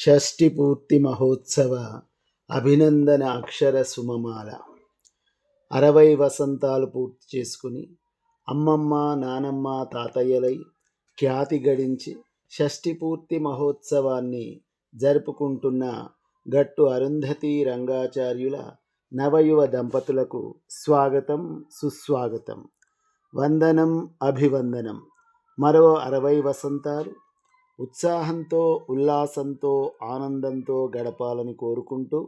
షష్ఠి పూర్తి మహోత్సవ అభినందన అక్షర సుమమాల. 60 వసంతాలు పూర్తి చేసుకుని అమ్మమ్మ నానమ్మ తాతయ్యలై ఖ్యాతి గడించి షష్ఠి పూర్తి మహోత్సవాన్ని జరుపుకుంటున్న గట్టు అరుంధతి రంగాచార్యుల నవయువ దంపతులకు స్వాగతం సుస్వాగతం. వందనం అభివందనం. మరో 60 వసంతాలు ఉత్సాహంతో ఉల్లాసంతో ఆనందంతో గడపాలని కోరుకుంటూ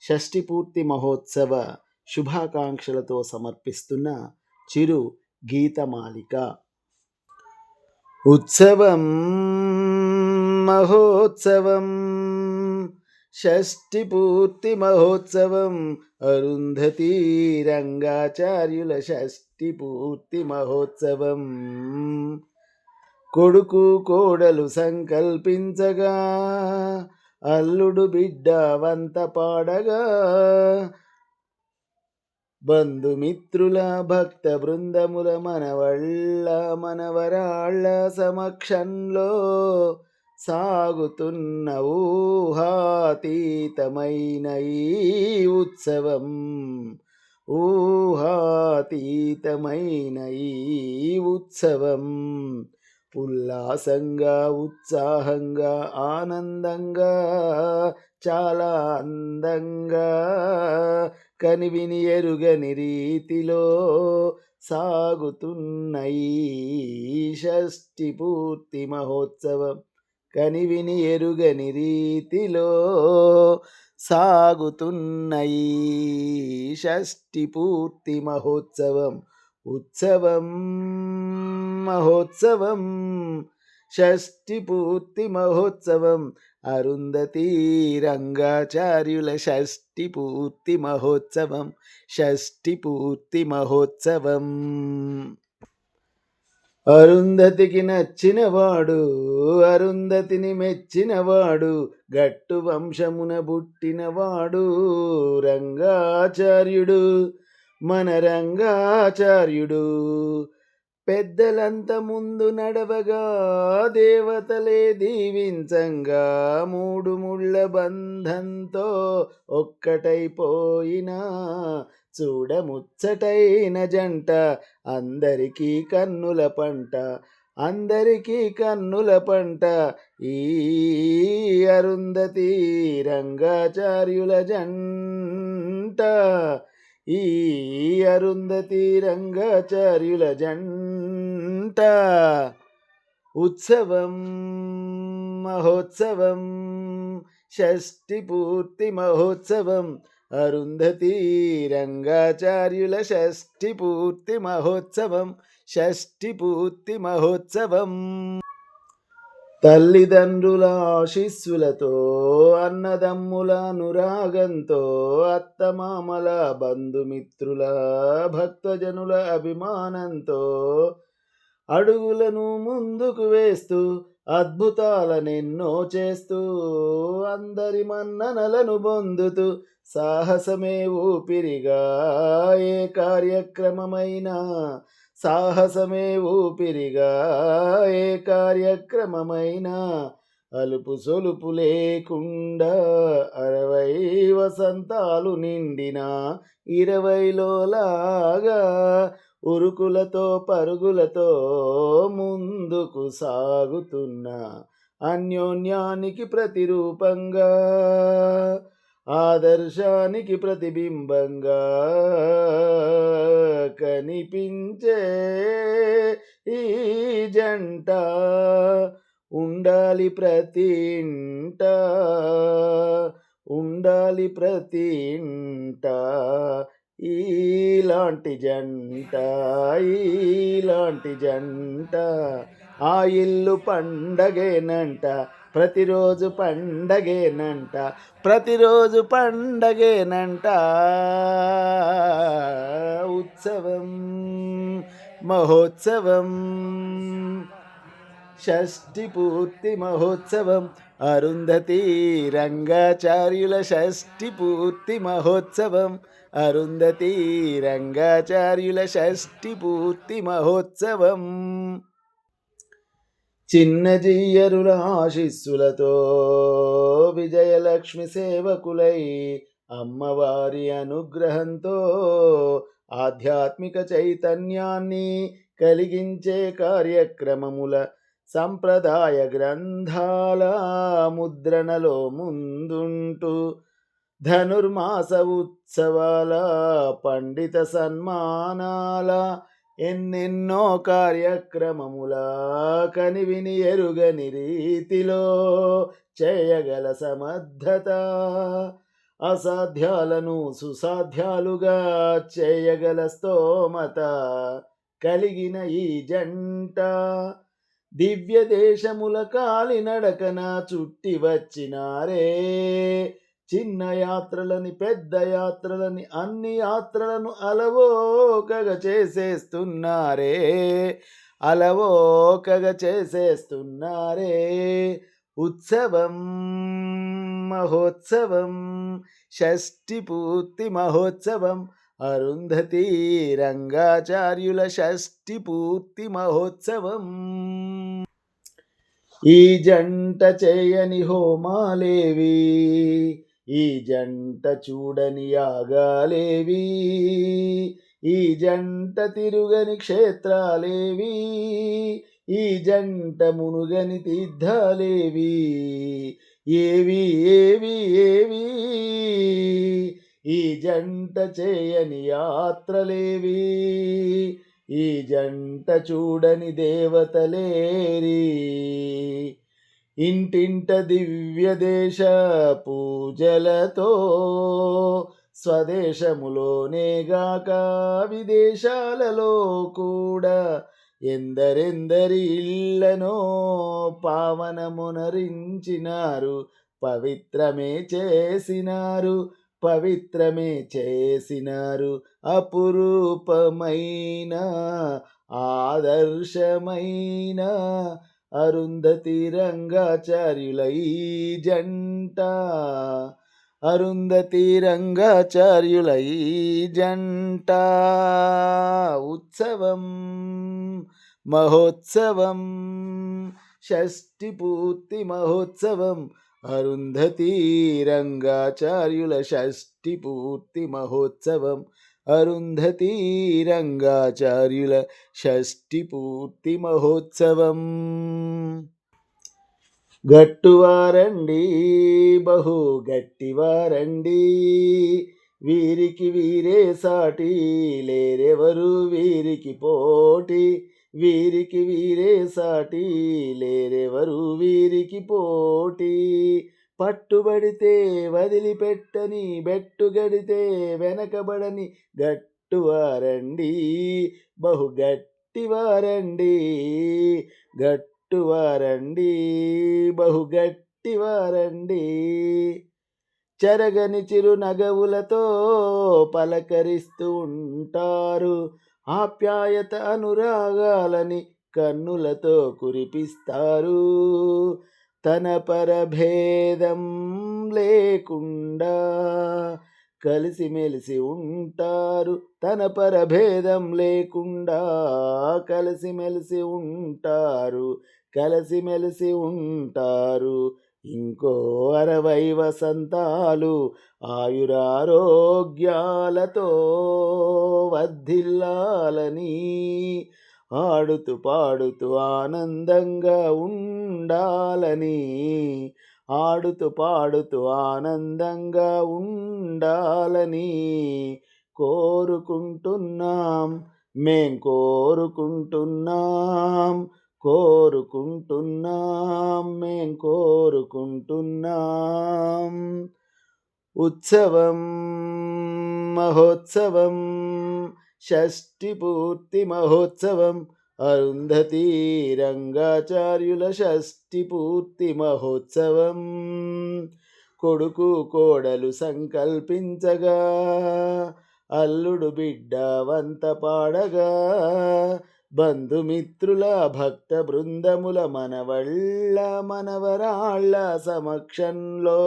షష్ఠి పూర్తి మహోత్సవ శుభాకాంక్షలతో సమర్పిస్తున్న చిరు గీతమాలిక. ఉత్సవం మహోత్సవం షష్ఠి పూర్తి మహోత్సవం అరుంధతి రంగాచార్యుల షష్ఠి పూర్తి మహోత్సవం. కొడుకు కోడలు సంకల్పించగా అల్లుడు బిడ్డ వంత పాడగా బంధుమిత్రుల భక్త బృందముల మనవళ్ళ మనవరాళ్ళ సమక్షంలో సాగుతున్న ఊహాతీతమైన ఈ ఉత్సవం, ఊహాతీతమైన ఈ ఉత్సవం ఉల్లాసంగా ఉత్సాహంగా ఆనందంగా చాలా అందంగా కనివిని ఎరుగని రీతిలో సాగుతున్న ఈ షష్ఠి పూర్తి మహోత్సవం, కనివిని ఎరుగని రీతిలో సాగుతున్న ఈ షష్ఠి పూర్తి మహోత్సవం. ఉత్సవం మహోత్సవం షష్ఠి పూర్తి మహోత్సవం అరుంధతి రంగాచార్యుల షష్ఠి పూర్తి మహోత్సవం, షష్ఠి పూర్తి మహోత్సవం. అరుంధతికి నచ్చినవాడు అరుంధతిని మెచ్చినవాడు గట్టు వంశమున పుట్టినవాడు రంగాచార్యుడు, మన రంగాచార్యుడు. పెద్దలంత ముందు నడవగా దేవతలే దీవించంగా మూడు ముళ్ళ బంధంతో ఒక్కటైపోయిన చూడముచ్చటైన జంట, అందరికీ కన్నుల పంట, అందరికీ కన్నుల పంట ఈ అరుంధతి రంగాచార్యుల జంట, ఈ అరుంధతి రంగాచార్యుల జంట. ఉత్సవం మహోత్సవం షష్ఠి పూర్తి మహోత్సవం అరుంధతి రంగాచార్యుల షష్ఠి పూర్తి మహోత్సవం, షష్ఠి పూర్తి మహోత్సవం. తల్లిదండ్రుల ఆశీస్సులతో అన్నదమ్ముల అనురాగంతో అత్తమామల బంధుమిత్రుల భక్తజనుల అభిమానంతో అడుగులను ముందుకు వేస్తూ అద్భుతాలనెన్నో చేస్తూ అందరి మన్ననలను పొందుతూ సాహసమే ఊపిరిగా ఏ కార్యక్రమమైనా, సాహసమే ఊపిరిగా ఏ కార్యక్రమమైనా అలుపు సొలుపు లేకుండా 60 వసంతాలు నిండిన 20లో లాగా ఉరుకులతో పరుగులతో ముందుకు సాగుతున్న అన్యోన్యానికి ప్రతిరూపంగా, ఆదర్శానికి ప్రతిబింబంగా కనిపించే ఈ జంట ఉండాలి ప్రతి ఇంట, ఉండాలి ప్రతి ఇంట ఈలాంటి జంట, ఈలాంటి జంట. ఆ ఇల్లు పండగేనంట, ప్రతిరోజు పండగేనంట, ప్రతిరోజు పండగేనంట. ఉత్సవం మహోత్సవం షష్ఠి పూర్తి మహోత్సవం అరుంధతి రంగాచార్యుల షష్ఠి పూర్తి మహోత్సవం, అరుంధతి రంగాచార్యుల షష్ఠి పూర్తి మహోత్సవం. చిన్నజీయరుల ఆశీస్సులతో విజయలక్ష్మి సేవకులై అమ్మవారి అనుగ్రహంతో ఆధ్యాత్మిక చైతన్యాన్ని కలిగించే కార్యక్రమముల సంప్రదాయ గ్రంథాల ముద్రణలో ముందుంటూ ధనుర్మాస ఉత్సవాల పండిత సన్మానాల ఎన్నెన్నో కార్యక్రమముల కనివిని ఎరుగని రీతిలో చేయగల సమర్థత అసాధ్యాలను సుసాధ్యాలుగా చేయగల స్తోమత కలిగిన ఈ జంట దివ్య దేశముల కాలినడకన చుట్టి వచ్చినారే. చిన్న యాత్రలని పెద్ద యాత్రలని అన్ని యాత్రలను అలవోకగా చేసేస్తున్నారే, అలవోకగా చేసేస్తున్నారే. ఉత్సవం మహోత్సవం షష్ఠి పూర్తి మహోత్సవం అరుంధతి రంగాచార్యుల షష్ఠి పూర్తి మహోత్సవం. ఈ జంట చేయని హోమాలేవి, ఈ జంట చూడని యాగాలేవి, ఈ జంట తిరుగని క్షేత్రాలేవి, ఈ జంట మునుగని తీర్థాలేవి, ఏవి ఏవి ఏవి, ఈ జంట చేయని యాత్రలేవి, ఈ జంట చూడని దేవతలేరి. ఇంటింట దివ్య దేశ పూజలతో స్వదేశములోనేగాక విదేశాలలో కూడా ఎందరెందరి ఇళ్లనో పావనమునరించినారు, పవిత్రమే చేసినారు, పవిత్రమే చేసినారు. అపురూపమైన ఆదర్శమైన అరుంధతి రంగాచార్యుల ఈ జంట, అరుంధతి రంగాచార్యుల ఈ జంట. ఉత్సవం మహోత్సవం షష్ఠి పూర్తి మహోత్సవం అరుంధతి రంగాచార్యుల షష్ఠి పూర్తి మహోత్సవం, అరుంధతి రంగాచార్యుల షష్ఠి పూర్తి మహోత్సవం. గట్టువారండి బహు గట్టివారండి, వీరికి వీరే సాటి లేరెవరు వీరికి పోటీ, వీరికి వీరే సాటి లేరెవరు వీరికి పోటీ. పట్టుబడితే వదిలిపెట్టని, బెట్టుగడితే వెనకబడని గట్టువారండి బహు గట్టివారండి, గట్టువారండి బహు గట్టివారండి. చెరగని చిరునగవులతో పలకరిస్తూ ఉంటారు, ఆప్యాయత అనురాగాలని కన్నులతో కురిపిస్తారు. తన పరభేదం లేకుండా కలిసిమెలిసి ఉంటారు, తన పరభేదం లేకుండా కలిసిమెలిసి ఉంటారు, కలిసిమెలిసి ఉంటారు. ఇంకో 60 వసంతాలు ఆయురారోగ్యాలతో వర్ధిల్లాలని, ఆడుతూ పాడుతూ ఆనందంగా ఉండాలని, ఆడుతూ పాడుతూ ఆనందంగా ఉండాలని కోరుకుంటున్నాం, మేం కోరుకుంటున్నాం, కోరుకుంటున్నాం, మేం కోరుకుంటున్నాం. ఉత్సవం మహోత్సవం షష్ఠి పూర్తి మహోత్సవం అరుంధతి రంగాచార్యుల షష్ఠి పూర్తి మహోత్సవం. కొడుకు కోడలు సంకల్పించగా, అల్లుడు బిడ్డ వంత పాడగా, బంధుమిత్రుల భక్త బృందముల మనవళ్ళ మనవరాళ్ళ సమక్షంలో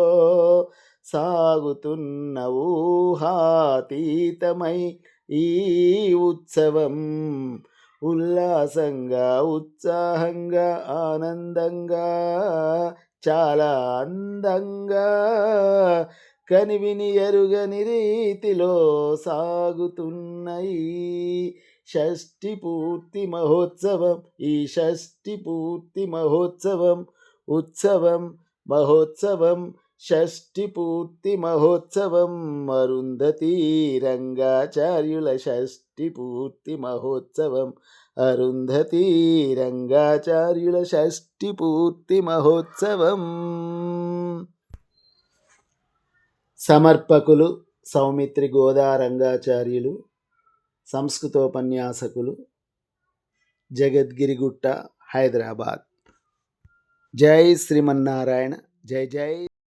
సాగుతున్న ఊహాతీతమై ఈ ఉత్సవం, ఉల్లాసంగా ఉత్సాహంగా ఆనందంగా చాలా అందంగా కనివిని ఎరుగని రీతిలో సాగుతున్నయి షష్ఠి పూర్తి మహోత్సవం. ఈ షష్ఠి పూర్తి మహోత్సవం ఉత్సవం మహోత్సవం షష్ఠి పూర్తి మహోత్సవం అరుంధతీ రంగాచార్యుల షష్ఠి పూర్తి మహోత్సవం అరుంధతీ రంగాచార్యుల షష్ఠి పూర్తి మహోత్సవం. సమర్పకులు సౌమిత్రి గోదా రంగాచార్యులు, సంస్కృతోపన్యాసకులు, జగద్గిరిగుట్ట, హైదరాబాద్. జై శ్రీమన్నారాయణ. జై జై